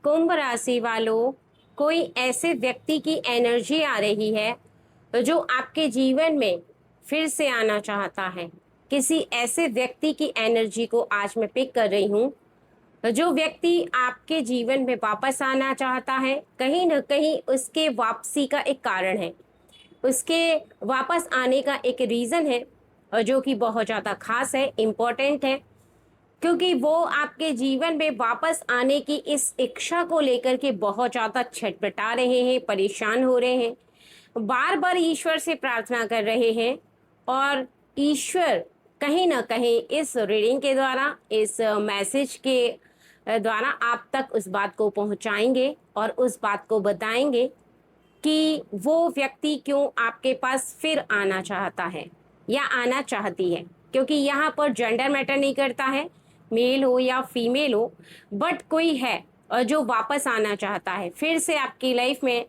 कुंभ राशि वालों, कोई ऐसे व्यक्ति की एनर्जी आ रही है जो आपके जीवन में फिर से आना चाहता है। किसी ऐसे व्यक्ति की एनर्जी को आज मैं पिक कर रही हूँ जो व्यक्ति आपके जीवन में वापस आना चाहता है। कहीं ना कहीं उसके वापसी का एक कारण है, उसके वापस आने का एक रीज़न है, और जो कि बहुत ज़्यादा खास है, इम्पोर्टेंट है, क्योंकि वो आपके जीवन में वापस आने की इस इच्छा को लेकर के बहुत ज़्यादा छटपटा रहे हैं, परेशान हो रहे हैं, बार बार ईश्वर से प्रार्थना कर रहे हैं। और ईश्वर कहीं ना कहीं इस रीडिंग के द्वारा, इस मैसेज के द्वारा आप तक उस बात को पहुंचाएंगे और उस बात को बताएंगे कि वो व्यक्ति क्यों आपके पास फिर आना चाहता है या आना चाहती है। क्योंकि यहाँ पर जेंडर मैटर नहीं करता है, मेल हो या फीमेल हो, बट कोई है और जो वापस आना चाहता है, फिर से आपकी लाइफ में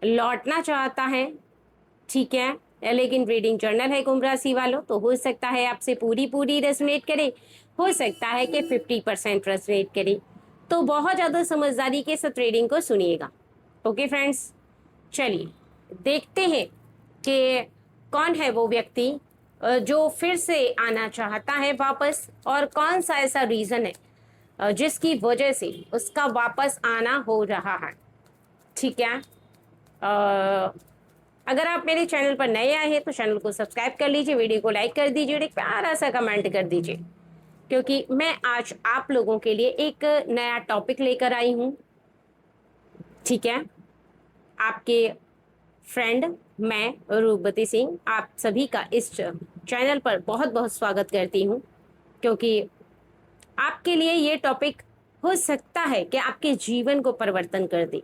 लौटना चाहता है। ठीक है, लेकिन रीडिंग जर्नल है कुंभ राशि वालों, तो हो सकता है आपसे पूरी पूरी रेजोनेट करे, हो सकता है कि 50% रेजोनेट करे। तो बहुत ज़्यादा समझदारी के साथ रीडिंग को सुनिएगा। ओके फ्रेंड्स, चलिए देखते हैं कि कौन है वो व्यक्ति जो फिर से आना चाहता है वापस, और कौन सा ऐसा रीज़न है जिसकी वजह से उसका वापस आना हो रहा है। ठीक है, अगर आप मेरे चैनल पर नए आए हैं तो चैनल को सब्सक्राइब कर लीजिए, वीडियो को लाइक कर दीजिए और एक प्यारा सा कमेंट कर दीजिए, क्योंकि मैं आज आप लोगों के लिए एक नया टॉपिक लेकर आई हूँ। ठीक है, आपके फ्रेंड मैं रूपवती सिंह आप सभी का इस चैनल पर बहुत बहुत स्वागत करती हूँ, क्योंकि आपके लिए ये टॉपिक हो सकता है कि आपके जीवन को परिवर्तन कर दे।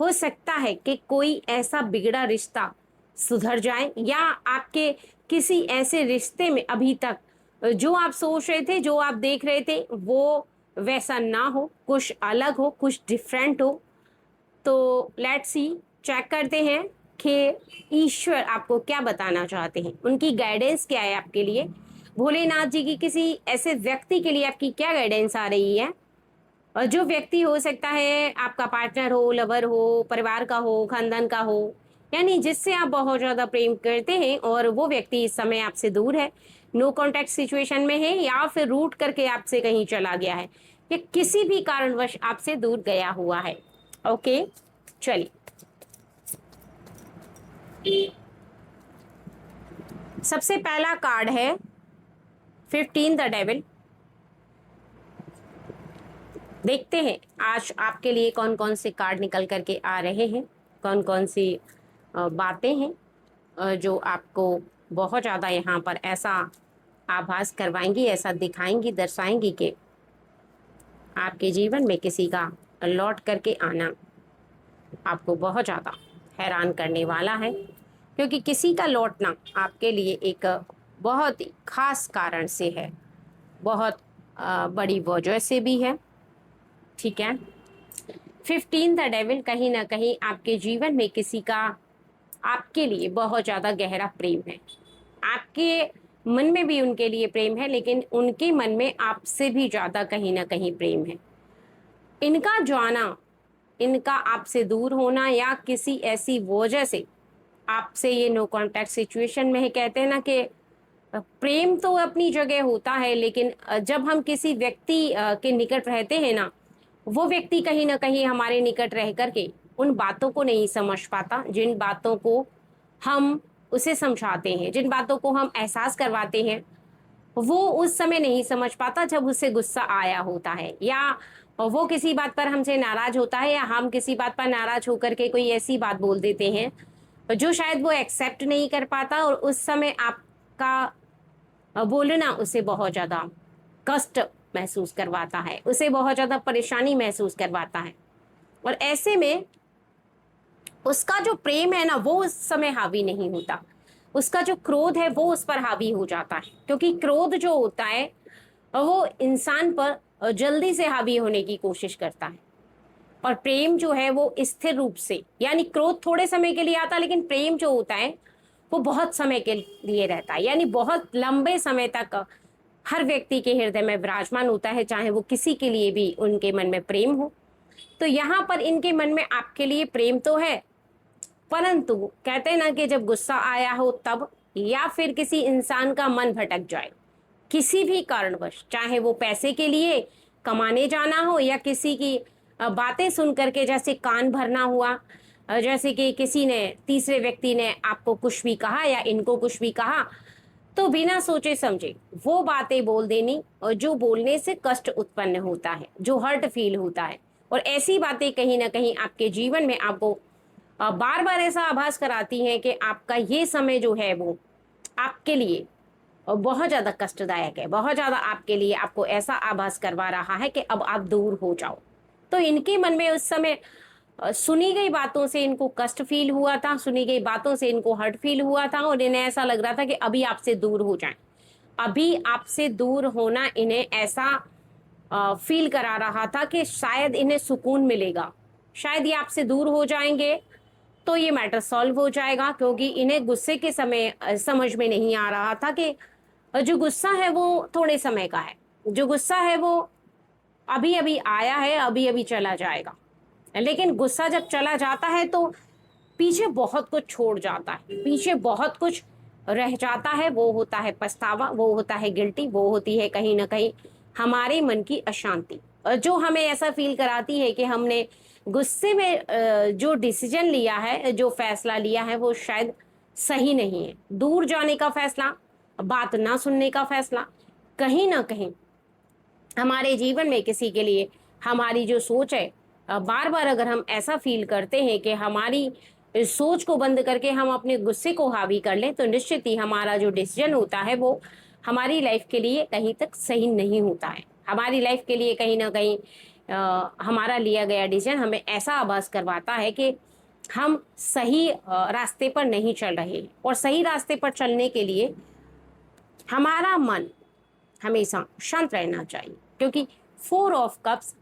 हो सकता है कि कोई ऐसा बिगड़ा रिश्ता सुधर जाए, या आपके किसी ऐसे रिश्ते में अभी तक जो आप सोच रहे थे, जो आप देख रहे थे, वो वैसा ना हो, कुछ अलग हो, कुछ डिफरेंट हो। तो लेट्स सी, चेक करते हैं कि ईश्वर आपको क्या बताना चाहते हैं, उनकी गाइडेंस क्या है आपके लिए। भोलेनाथ जी की किसी ऐसे व्यक्ति के लिए आपकी क्या गाइडेंस आ रही है, और जो व्यक्ति हो सकता है आपका पार्टनर हो, लवर हो, परिवार का हो, खानदान का हो, यानी जिससे आप बहुत ज़्यादा प्रेम करते हैं और वो व्यक्ति इस समय आपसे दूर है, नो कॉन्टैक्ट सिचुएशन में है, या फिर रूट करके आपसे कहीं चला गया है, या किसी भी कारणवश आपसे दूर गया हुआ है। ओके, चलिए सबसे पहला कार्ड है 15 द डेविल। देखते हैं आज आपके लिए कौन कौन से कार्ड निकल करके आ रहे हैं, कौन कौन सी बातें हैं जो आपको बहुत ज़्यादा यहाँ पर ऐसा आभास करवाएंगी, ऐसा दिखाएंगी, दर्शाएंगी कि आपके जीवन में किसी का लौट करके आना आपको बहुत ज़्यादा हैरान करने वाला है, क्योंकि किसी का लौटना आपके लिए एक बहुत ही खास कारण से है, बहुत बड़ी वजह से भी है। ठीक है, 15 द डेविल कहीं ना कहीं आपके जीवन में किसी का आपके लिए बहुत ज़्यादा गहरा प्रेम है। आपके मन में भी उनके लिए प्रेम है, लेकिन उनके मन में आपसे भी ज़्यादा कहीं ना कहीं प्रेम है। इनका जाना, इनका आपसे दूर होना, या किसी ऐसी वजह से आपसे ये नो कॉन्टैक्ट सिचुएशन में है। कहते हैं ना कि प्रेम तो अपनी जगह होता है, लेकिन जब हम किसी व्यक्ति के निकट रहते हैं ना, वो व्यक्ति कहीं ना कहीं हमारे निकट रह करके उन बातों को नहीं समझ पाता, जिन बातों को हम उसे समझाते हैं, जिन बातों को हम एहसास करवाते हैं, वो उस समय नहीं समझ पाता जब उससे गुस्सा आया होता है, या वो किसी बात पर हमसे नाराज होता है, या हम किसी बात पर नाराज होकर के कोई ऐसी बात बोल देते हैं जो शायद वो एक्सेप्ट नहीं कर पाता, और उस समय आपका बोलना उसे बहुत ज़्यादा कष्ट महसूस करवाता है, उसे बहुत ज़्यादा परेशानी महसूस करवाता है। और ऐसे में उसका जो प्रेम है ना, वो उस समय हावी नहीं होता, उसका जो क्रोध है वो उस पर हावी हो जाता है, क्योंकि क्रोध जो होता है वो इंसान पर जल्दी से हावी होने की कोशिश करता है। और प्रेम जो है वो स्थिर रूप से, यानी क्रोध थोड़े समय के लिए आता है, लेकिन प्रेम जो होता है वो बहुत समय के लिए रहता है, यानी बहुत लंबे समय तक हर व्यक्ति के हृदय में विराजमान होता है, चाहे वो किसी के लिए भी उनके मन में प्रेम हो। तो यहाँ पर इनके मन में आपके लिए प्रेम तो है, परंतु कहते हैं ना कि जब गुस्सा आया हो तब, या फिर किसी इंसान का मन भटक जाए किसी भी कारणवश, चाहे वो पैसे के लिए कमाने जाना हो या किसी की बातें सुन करके, जैसे कान भरना हुआ, जैसे कि किसी ने, तीसरे व्यक्ति ने आपको कुछ भी कहा या इनको कुछ भी कहा, तो बिना सोचे समझे वो बातें बोल देनी, और जो बोलने से कष्ट उत्पन्न होता है, जो हर्ट फील होता है, और ऐसी बातें कहीं ना कहीं आपके जीवन में आपको बार बार ऐसा आभास कराती हैं कि आपका ये समय जो है वो आपके लिए बहुत ज्यादा कष्टदायक है, बहुत ज्यादा आपके लिए आपको ऐसा आभास करवा रहा है कि अब आप दूर हो जाओ। तो इनके मन में उस समय सुनी गई बातों से इनको कष्ट फील हुआ था, सुनी गई बातों से इनको हर्ट फील हुआ था, और इन्हें ऐसा लग रहा था कि अभी आपसे दूर हो जाएं। अभी आपसे दूर होना इन्हें ऐसा फील करा रहा था कि शायद इन्हें सुकून मिलेगा, शायद ये आपसे दूर हो जाएंगे तो ये मैटर सॉल्व हो जाएगा, क्योंकि इन्हें गुस्से के समय समझ में नहीं आ रहा था कि जो गुस्सा है वो थोड़े समय का है, जो गुस्सा है वो अभी अभी आया है, अभी अभी चला जाएगा। लेकिन गुस्सा जब चला जाता है तो पीछे बहुत कुछ छोड़ जाता है, पीछे बहुत कुछ रह जाता है। वो होता है पछतावा, वो होता है गिल्टी, वो होती है कहीं ना कहीं हमारे मन की अशांति, जो हमें ऐसा फील कराती है कि हमने गुस्से में जो डिसीजन लिया है, जो फैसला लिया है, वो शायद सही नहीं है। दूर जाने का फैसला, बात ना सुनने का फैसला, कहीं ना कहीं हमारे जीवन में किसी के लिए हमारी जो सोच है, बार बार अगर हम ऐसा फील करते हैं कि हमारी सोच को बंद करके हम अपने गुस्से को हावी कर लें, तो निश्चित ही हमारा जो डिसीजन होता है वो हमारी लाइफ के लिए कहीं तक सही नहीं होता है। हमारी लाइफ के लिए कहीं ना कहीं हमारा लिया गया डिसीजन हमें ऐसा आभास करवाता है कि हम सही रास्ते पर नहीं चल रहे हैं। और सही रास्ते पर चलने के लिए हमारा मन हमेशा शांत रहना चाहिए, क्योंकि 4 ऑफ कप्स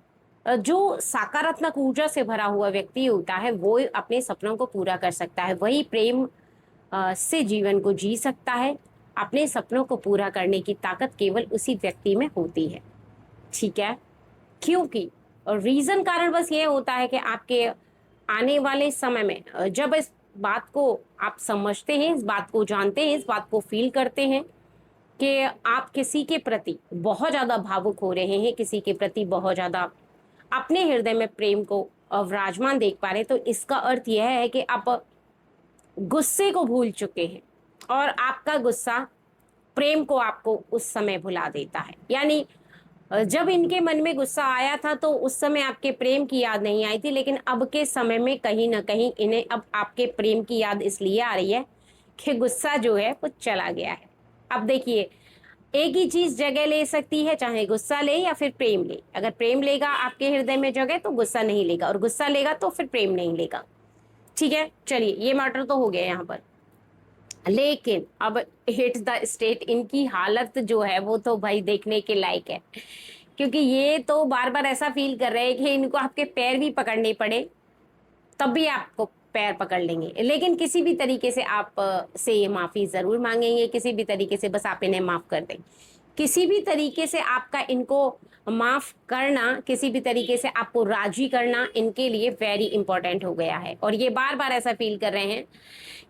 जो सकारात्मक ऊर्जा से भरा हुआ व्यक्ति होता है वो अपने सपनों को पूरा कर सकता है, वही प्रेम से जीवन को जी सकता है। अपने सपनों को पूरा करने की ताकत केवल उसी व्यक्ति में होती है, ठीक है। क्योंकि रीजन कारण बस ये होता है कि आपके आने वाले समय में जब इस बात को आप समझते हैं, इस बात को जानते हैं, इस बात को फील करते हैं कि आप किसी के प्रति बहुत ज्यादा भावुक हो रहे हैं, किसी के प्रति बहुत ज्यादा अपने हृदय में प्रेम को विराजमान देख पा रहे हैं, तो इसका अर्थ यह है कि आप गुस्से को भूल चुके हैं, और आपका गुस्सा प्रेम को आपको उस समय भुला देता है। यानी जब इनके मन में गुस्सा आया था तो उस समय आपके प्रेम की याद नहीं आई थी, लेकिन अब के समय में कहीं ना कहीं इन्हें अब आपके प्रेम की याद इसलिए आ रही है कि गुस्सा जो है वो चला गया है। अब देखिए, एक ही चीज जगह ले सकती है, चाहे गुस्सा ले या फिर प्रेम ले। अगर प्रेम लेगा आपके हृदय में जगह तो गुस्सा नहीं लेगा, और गुस्सा लेगा तो फिर प्रेम नहीं लेगा, ठीक है। चलिए, ये मैटर तो हो गया यहाँ पर। लेकिन अब हिट द स्टेट, इनकी हालत जो है वो तो भाई देखने के लायक है, क्योंकि ये तो बार बार ऐसा फील कर रहे हैं कि इनको आपके पैर भी पकड़ने पड़े तब भी आपको पैर पकड़ लेंगे, लेकिन किसी भी तरीके से आप से ये माफी जरूर मांगेंगे, किसी भी तरीके से बस आप इन्हें माफ कर दें। किसी भी तरीके से आपका इनको माफ करना, किसी भी तरीके से आपको राजी करना इनके लिए वेरी इंपॉर्टेंट हो गया है। और ये बार बार ऐसा फील कर रहे हैं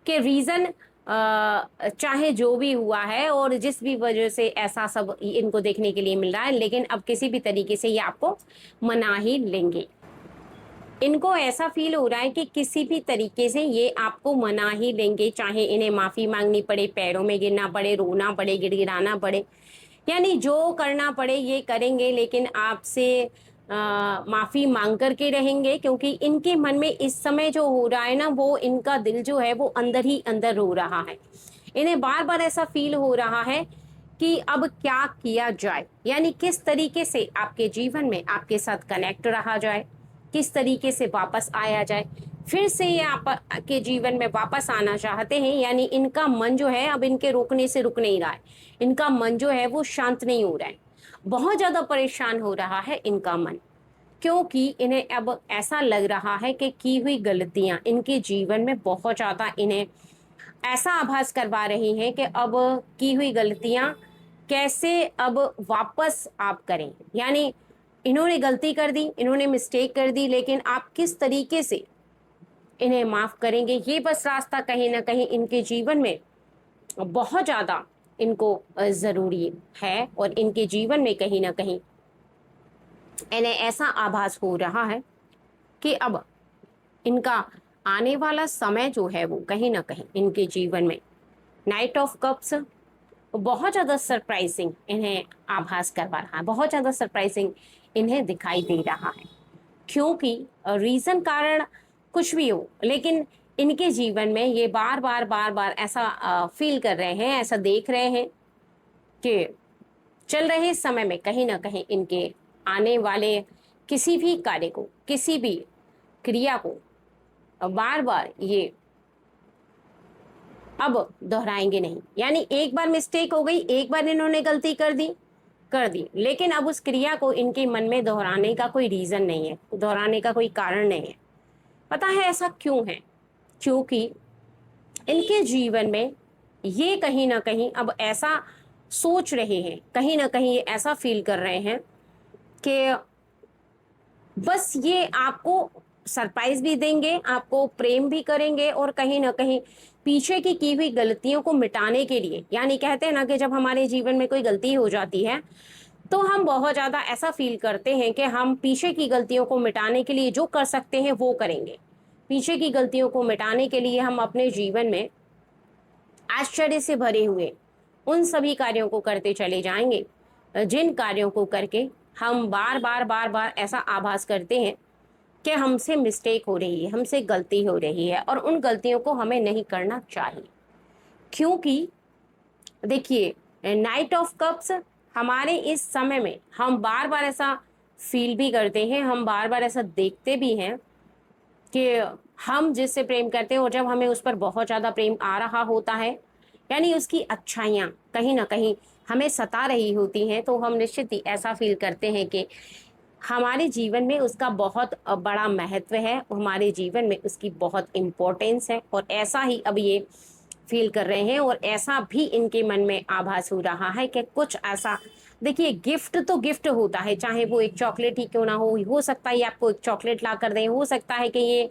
कि रीजन चाहे जो भी हुआ है और जिस भी वजह से ऐसा सब इनको देखने के लिए मिल रहा है, लेकिन अब किसी भी तरीके से ये आपको मना ही लेंगे। इनको ऐसा फील हो रहा है कि किसी भी तरीके से ये आपको मना ही लेंगे, चाहे इन्हें माफी मांगनी पड़े, पैरों में गिरना पड़े, रोना पड़े, गिड़गिड़ाना पड़े, यानी जो करना पड़े ये करेंगे, लेकिन आपसे माफी मांग करके रहेंगे। क्योंकि इनके मन में इस समय जो हो रहा है ना, वो इनका दिल जो है वो अंदर ही अंदर रो रहा है। इन्हें बार बार ऐसा फील हो रहा है कि अब क्या किया जाए, यानी किस तरीके से आपके जीवन में आपके साथ कनेक्ट रहा जाए, किस तरीके से वापस आया जाए, फिर से ये आपके जीवन में वापस आना चाहते हैं। यानी इनका मन जो है अब इनके रोकने से रुक नहीं रहा है, इनका मन जो है वो शांत नहीं हो रहा है, बहुत ज्यादा परेशान हो रहा है इनका मन। क्योंकि इन्हें अब ऐसा लग रहा है कि की हुई गलतियां इनके जीवन में बहुत ज्यादा इन्हें ऐसा आभास करवा रही हैं कि अब की हुई गलतियां कैसे अब वापस आप करें। यानी इन्होंने गलती कर दी, इन्होंने मिस्टेक कर दी, लेकिन आप किस तरीके से इन्हें माफ करेंगे, ये बस रास्ता कहीं ना कहीं इनके जीवन में बहुत ज़्यादा इनको ज़रूरी है। और इनके जीवन में कहीं ना कहीं इन्हें ऐसा आभास हो रहा है कि अब इनका आने वाला समय जो है वो कहीं ना कहीं इनके जीवन में नाइट ऑफ कप्स बहुत ज़्यादा सरप्राइजिंग इन्हें आभास करवा रहा है, बहुत ज़्यादा सरप्राइजिंग इन्हें दिखाई दे रहा है। क्योंकि रीज़न कारण कुछ भी हो, लेकिन इनके जीवन में ये बार बार बार बार ऐसा फील कर रहे हैं, ऐसा देख रहे हैं कि चल रहे समय में कहीं ना कहीं इनके आने वाले किसी भी कार्य को, किसी भी क्रिया को बार बार ये अब दोहराएंगे नहीं। यानी एक बार मिस्टेक हो गई, एक बार इन्होंने गलती कर दी, लेकिन अब उस क्रिया को इनके मन में दोहराने का कोई रीज़न नहीं है, दोहराने का कोई कारण नहीं है। पता है ऐसा क्यों है? क्योंकि इनके जीवन में ये कहीं ना कहीं अब ऐसा सोच रहे हैं, कहीं ना कहीं ये ऐसा फील कर रहे हैं कि बस ये आपको सरप्राइज भी देंगे, आपको प्रेम भी करेंगे, और कहीं ना कहीं पीछे की हुई गलतियों को मिटाने के लिए, यानी कहते हैं ना कि जब हमारे जीवन में कोई गलती हो जाती है तो हम बहुत ज़्यादा ऐसा फील करते हैं कि हम पीछे की गलतियों को मिटाने के लिए जो कर सकते हैं वो करेंगे। पीछे की गलतियों को मिटाने के लिए हम अपने जीवन में आश्चर्य से भरे हुए उन सभी कार्यों को करते चले जाएंगे जिन कार्यों को करके हम बार बार बार बार ऐसा आभास करते हैं कि हमसे मिस्टेक हो रही है, हमसे गलती हो रही है, और उन गलतियों को हमें नहीं करना चाहिए। क्योंकि देखिए, नाइट ऑफ कप्स हमारे इस समय में हम बार बार ऐसा फील भी करते हैं, हम बार बार ऐसा देखते भी हैं कि हम जिससे प्रेम करते हैं और जब हमें उस पर बहुत ज़्यादा प्रेम आ रहा होता है, यानी उसकी अच्छाइयाँ कहीं ना कहीं हमें सता रही होती हैं, तो हम निश्चित ही ऐसा फील करते हैं कि हमारे जीवन में उसका बहुत बड़ा महत्व है, हमारे जीवन में उसकी बहुत इम्पोर्टेंस है। और ऐसा ही अब ये फील कर रहे हैं, और ऐसा भी इनके मन में आभास हो रहा है कि कुछ ऐसा, देखिए गिफ्ट तो गिफ्ट होता है, चाहे वो एक चॉकलेट ही क्यों ना हो सकता है ये आपको एक चॉकलेट ला कर दें, हो सकता है कि ये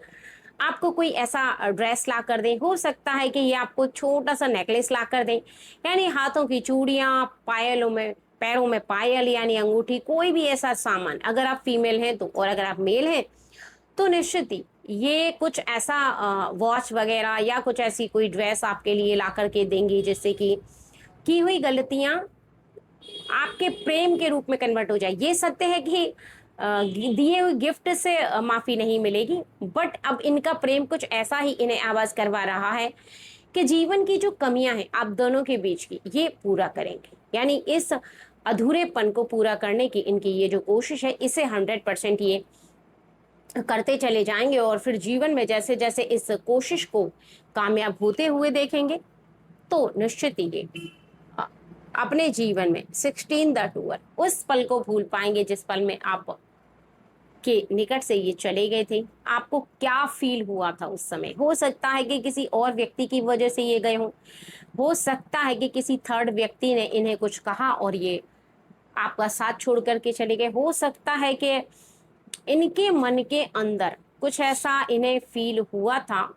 आपको कोई ऐसा ड्रेस ला कर दें, हो सकता है कि ये आपको छोटा सा नेकलेस ला कर दें, यानी हाथों की चूड़ियाँ, पायलों में, पैरों में पायल यानी अंगूठी, कोई भी ऐसा सामान, अगर आप फीमेल हैं तो, और अगर आप मेल हैं तो निश्चित ही ये कुछ ऐसा वॉच वगैरह या कुछ ऐसी कोई ड्रेस आपके लिए ला करके देंगी जिससे कि की हुई गलतियां आपके प्रेम के रूप में कन्वर्ट हो जाए। ये सत्य है कि दिए हुए गिफ्ट से माफी नहीं मिलेगी, बट अब इनका प्रेम कुछ ऐसा ही इन्हें आवाज करवा रहा है कि जीवन की जो कमियां हैं आप दोनों के बीच की, ये पूरा करेंगे। यानी इस अधूरेपन को पूरा करने की इनकी ये जो कोशिश है, इसे 100% ये करते चले जाएंगे, और फिर जीवन में जैसे जैसे इस कोशिश को कामयाब होते हुए देखेंगे तो निश्चित ही ये अ, अपने जीवन में 16 द टूर उस पल को भूल पाएंगे जिस पल में आप के निकट से ये चले गए थे। आपको क्या फील हुआ था उस समय? हो सकता है कि किसी और व्यक्ति की वजह से ये गए हों, हो सकता है कि किसी थर्ड व्यक्ति ने इन्हें कुछ कहा और ये आपका साथ छोड़ करके चले गए, हो सकता है कि इनके मन के अंदर कुछ ऐसा इन्हें फील हुआ था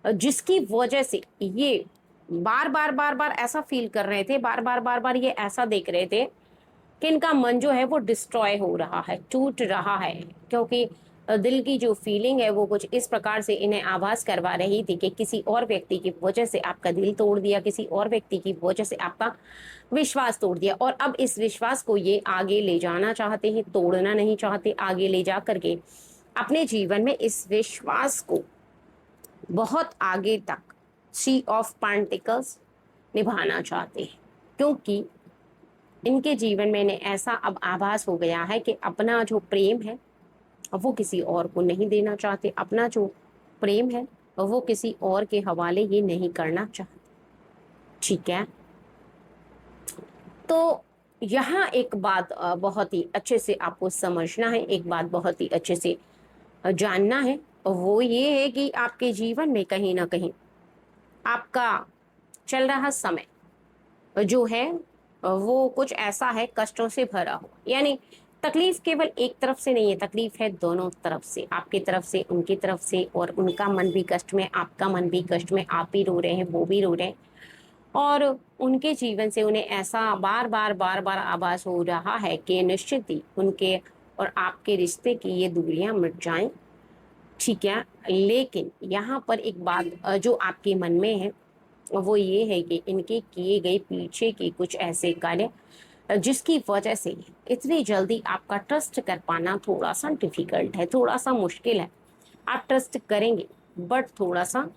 जिसकी वजह से ये बार बार बार बार ऐसा फील कर रहे थे, बार बार बार बार ये ऐसा देख रहे थे कि इनका मन जो है वो डिस्ट्रॉय हो रहा है, टूट रहा है। क्योंकि दिल की जो फीलिंग है वो कुछ इस प्रकार से इन्हें आभास करवा रही थी कि किसी और व्यक्ति की वजह से आपका दिल तोड़ दिया, किसी और व्यक्ति की वजह से आपका विश्वास तोड़ दिया, और अब इस विश्वास को ये आगे ले जाना चाहते हैं, तोड़ना नहीं चाहते, आगे ले जा करके अपने जीवन में इस विश्वास को बहुत आगे तक सी ऑफ पेंटिकल्स निभाना चाहते हैं। क्योंकि इनके जीवन में इन्हें ऐसा अब आभास हो गया है कि अपना जो प्रेम है वो किसी और को नहीं देना चाहते, अपना जो प्रेम है वो किसी और के हवाले ये नहीं करना चाहते। ठीक है, तो यहाँ एक बात बहुत ही अच्छे से आपको समझना है, एक बात बहुत ही अच्छे से जानना है, और वो ये है कि आपके जीवन में कहीं ना कहीं आपका चल रहा समय जो है वो कुछ ऐसा है कष्टों से भरा हो। यानी तकलीफ केवल एक तरफ से नहीं है, तकलीफ है दोनों तरफ से, आपकी तरफ से, उनकी तरफ से, और उनका मन भी कष्ट में, आपका मन भी कष्ट में, आप भी रो रहे हैं, वो भी रो रहे हैं। और उनके जीवन से उन्हें ऐसा बार बार बार बार आभास हो रहा है कि निश्चित ही उनके और आपके रिश्ते की ये दूरियां मिट जाएं। ठीक है, लेकिन यहाँ पर एक बात जो आपके मन में है वो ये है कि इनके किए गए पीछे के कुछ ऐसे कार्य जिसकी वजह से इतनी जल्दी आपका ट्रस्ट कर पाना थोड़ा सा डिफिकल्ट है, थोड़ा सा मुश्किल है। आप ट्रस्ट करेंगे बट थोड़ा सा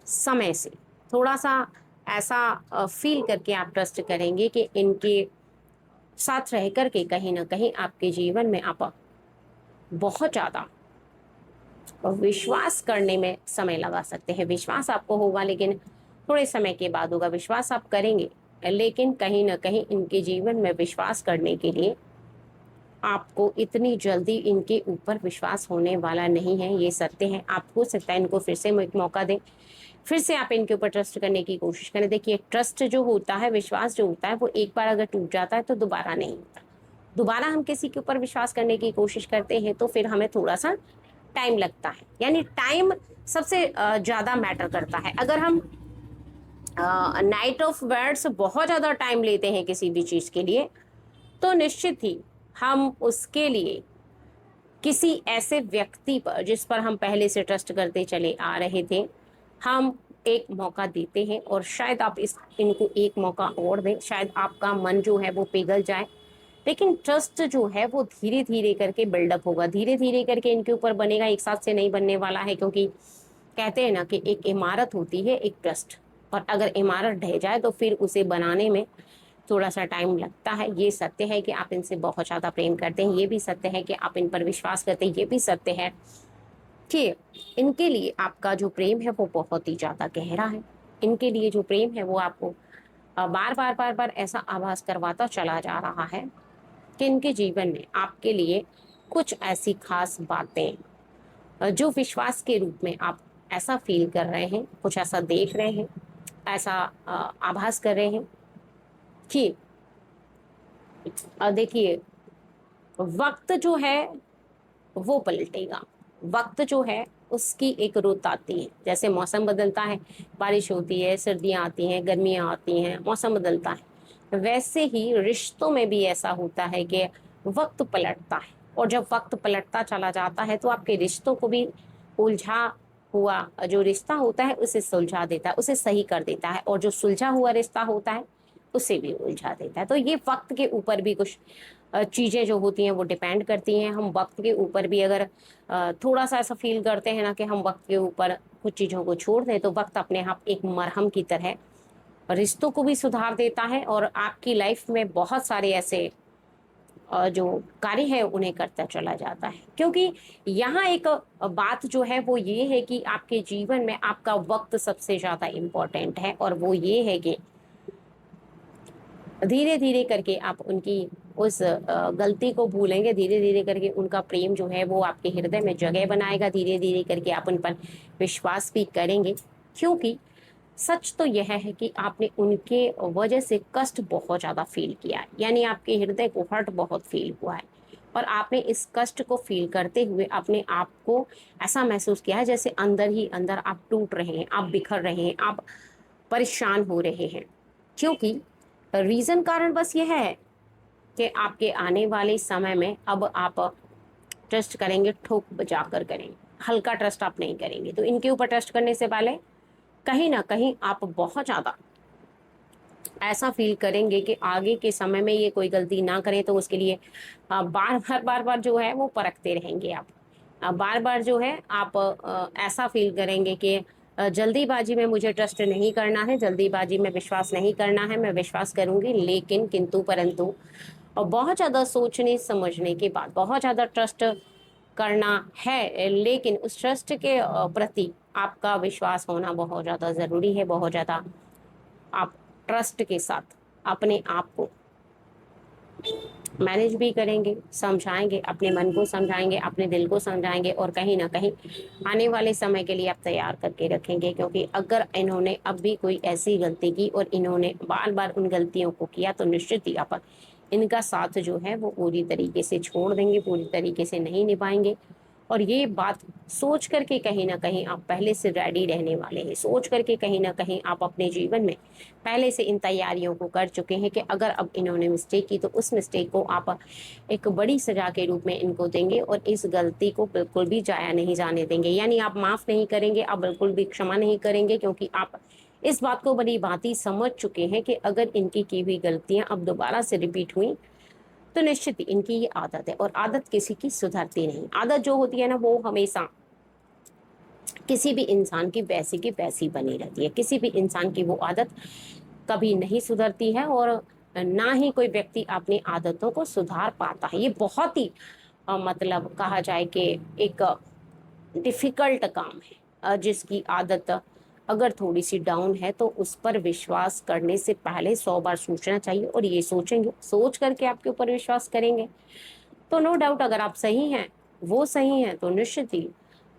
समय से, थोड़ा सा ऐसा फील करके आप ट्रस्ट करेंगे कि इनके साथ रह करके कहीं ना कहीं आपके जीवन में आप बहुत ज़्यादा विश्वास करने में समय लगा सकते हैं। विश्वास आपको होगा लेकिन थोड़े समय के बाद होगा। विश्वास आप करेंगे लेकिन कहीं ना कहीं इनके जीवन में विश्वास करने के लिए आपको इतनी जल्दी इनके ऊपर विश्वास होने वाला नहीं है, ये सत्य है। आप हो सकता है इनको फिर से एक मौका दें, फिर से आप इनके ऊपर ट्रस्ट करने की कोशिश करें। देखिए, ट्रस्ट जो होता है, विश्वास जो होता है, वो एक बार अगर टूट जाता है तो दोबारा नहीं होता। दोबारा हम किसी के ऊपर विश्वास करने की कोशिश करते हैं तो फिर हमें थोड़ा सा टाइम लगता है, यानी टाइम सबसे ज़्यादा मैटर करता है। अगर हम नाइट ऑफ वर्ड्स बहुत ज़्यादा टाइम लेते हैं किसी भी चीज़ के लिए तो निश्चित ही हम उसके लिए किसी ऐसे व्यक्ति पर जिस पर हम पहले से ट्रस्ट करते चले आ रहे थे, हम एक मौका देते हैं और शायद आप इनको एक मौका और दें, शायद आपका मन जो है वो पिघल जाए। लेकिन ट्रस्ट जो है वो धीरे धीरे करके बिल्डअप होगा, धीरे धीरे करके इनके ऊपर बनेगा, एक साथ से नहीं बनने वाला है। क्योंकि कहते हैं ना कि एक इमारत होती है एक ट्रस्ट, और अगर इमारत ढह जाए तो फिर उसे बनाने में थोड़ा सा टाइम लगता है। ये सत्य है कि आप इनसे बहुत ज़्यादा प्रेम करते हैं, ये भी सत्य है कि आप इन पर विश्वास करते हैं, ये भी सत्य है कि इनके लिए आपका जो प्रेम है वो बहुत ही ज़्यादा गहरा है। इनके लिए जो प्रेम है वो आपको बार बार बार बार ऐसा आभास करवाता चला जा रहा है कि इनके जीवन में आपके लिए कुछ ऐसी खास बातें जो विश्वास के रूप में आप ऐसा फील कर रहे हैं, कुछ ऐसा देख रहे हैं, ऐसा आभास कर रहे हैं कि देखिए, वक्त जो है वो पलटेगा। वक्त जो है उसकी एक रुत आती है, जैसे मौसम बदलता है, बारिश होती है, सर्दियाँ आती हैं, गर्मियाँ आती हैं, मौसम बदलता है, वैसे ही रिश्तों में भी ऐसा होता है कि वक्त पलटता है। और जब वक्त पलटता चला जाता है तो आपके रिश्तों को भी उलझा हुआ जो रिश्ता होता है उसे सुलझा देता है, उसे सही कर देता है, और जो सुलझा हुआ रिश्ता होता है उसे भी उलझा देता है। तो ये वक्त के ऊपर भी कुछ चीज़ें जो होती हैं वो डिपेंड करती हैं। हम वक्त के ऊपर भी अगर थोड़ा सा ऐसा फील करते हैं ना कि हम वक्त के ऊपर कुछ चीज़ों को छोड़ दें तो वक्त अपने आप एक मरहम की तरह रिश्तों को भी सुधार देता है और आपकी लाइफ में बहुत सारे ऐसे जो कार्य है उन्हें करता चला जाता है। क्योंकि यहाँ एक बात जो है वो ये है कि आपके जीवन में आपका वक्त सबसे ज़्यादा इम्पोर्टेंट है, और वो ये है कि धीरे धीरे करके आप उनकी उस गलती को भूलेंगे, धीरे धीरे करके उनका प्रेम जो है वो आपके हृदय में जगह बनाएगा, धीरे धीरे करके आप उन पर विश्वास भी करेंगे। क्योंकि सच तो यह है कि आपने उनके वजह से कष्ट बहुत ज़्यादा फील किया है, यानी आपके हृदय को हर्ट बहुत फील हुआ है, और आपने इस कष्ट को फील करते हुए अपने आप को ऐसा महसूस किया है जैसे अंदर ही अंदर आप टूट रहे हैं, आप बिखर रहे हैं, आप परेशान हो रहे हैं। क्योंकि रीज़न कारण बस यह है कि आपके आने वाले समय में अब आप ट्रस्ट करेंगे ठोक बजा कर करेंगे, हल्का ट्रस्ट आप नहीं करेंगे। तो इनके ऊपर ट्रस्ट करने से पहले कहीं ना कहीं आप बहुत ज़्यादा ऐसा फील करेंगे कि आगे के समय में ये कोई गलती ना करें, तो उसके लिए बार बार जो है वो परखते रहेंगे आप। बार बार जो है आप ऐसा फील करेंगे कि जल्दीबाजी में मुझे ट्रस्ट नहीं करना है, जल्दीबाजी में विश्वास नहीं करना है, मैं विश्वास करूंगी लेकिन किंतु परंतु, और बहुत ज़्यादा सोचने समझने के बाद बहुत ज़्यादा ट्रस्ट करना है, लेकिन उस ट्रस्ट के प्रति आपका विश्वास होना बहुत ज़्यादा ज़रूरी है। बहुत ज़्यादा आप ट्रस्ट के साथ अपने आप को मैनेज भी करेंगे, समझाएंगे, अपने मन को समझाएंगे, अपने दिल को समझाएंगे, और कहीं ना कहीं आने वाले समय के लिए आप तैयार करके रखेंगे। क्योंकि अगर इन्होंने अब भी कोई ऐसी गलती की और इन्होंने बार बार उन गलतियों को किया तो निश्चित ही आप इनका साथ जो है वो पूरी तरीके से छोड़ देंगे, पूरी तरीके से नहीं निभाएंगे। और ये बात सोच करके कहीं ना कहीं आप पहले से रेडी रहने वाले हैं, सोच करके कहीं ना कहीं आप अपने जीवन में पहले से इन तैयारियों को कर चुके हैं कि अगर अब इन्होंने मिस्टेक की तो उस मिस्टेक को आप एक बड़ी सजा के रूप में इनको देंगे और इस गलती को बिल्कुल भी जाया नहीं जाने देंगे। यानी आप माफ नहीं करेंगे, आप बिल्कुल भी क्षमा नहीं करेंगे, क्योंकि आप इस बात को बड़ी भांति समझ चुके हैं कि अगर इनकी की हुई गलतियां अब दोबारा से रिपीट हुई तो निश्चित ही इनकी ये आदत है, और आदत किसी की सुधरती नहीं। आदत जो होती है ना, वो हमेशा किसी भी इंसान की वैसी बनी रहती है। किसी भी इंसान की वो आदत कभी नहीं सुधरती है, और ना ही कोई व्यक्ति अपनी आदतों को सुधार पाता है। ये बहुत ही मतलब कहा जाए कि एक डिफिकल्ट काम है। जिसकी आदत अगर थोड़ी सी डाउन है तो उस पर विश्वास करने से पहले 100 बार सोचना चाहिए, और ये सोचेंगे, सोच करके आपके ऊपर विश्वास करेंगे तो नो डाउट अगर आप सही हैं, वो सही हैं, तो निश्चित ही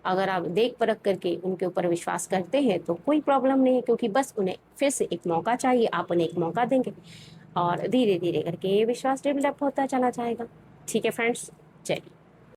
अगर आप देख परख करके उनके ऊपर विश्वास करते हैं तो कोई प्रॉब्लम नहीं है, क्योंकि बस उन्हें फिर से एक मौका चाहिए, आप उन्हें एक मौका देंगे और धीरे धीरे करके ये विश्वास डेवलप होता चला जाएगा। ठीक है फ्रेंड्स, चलिए।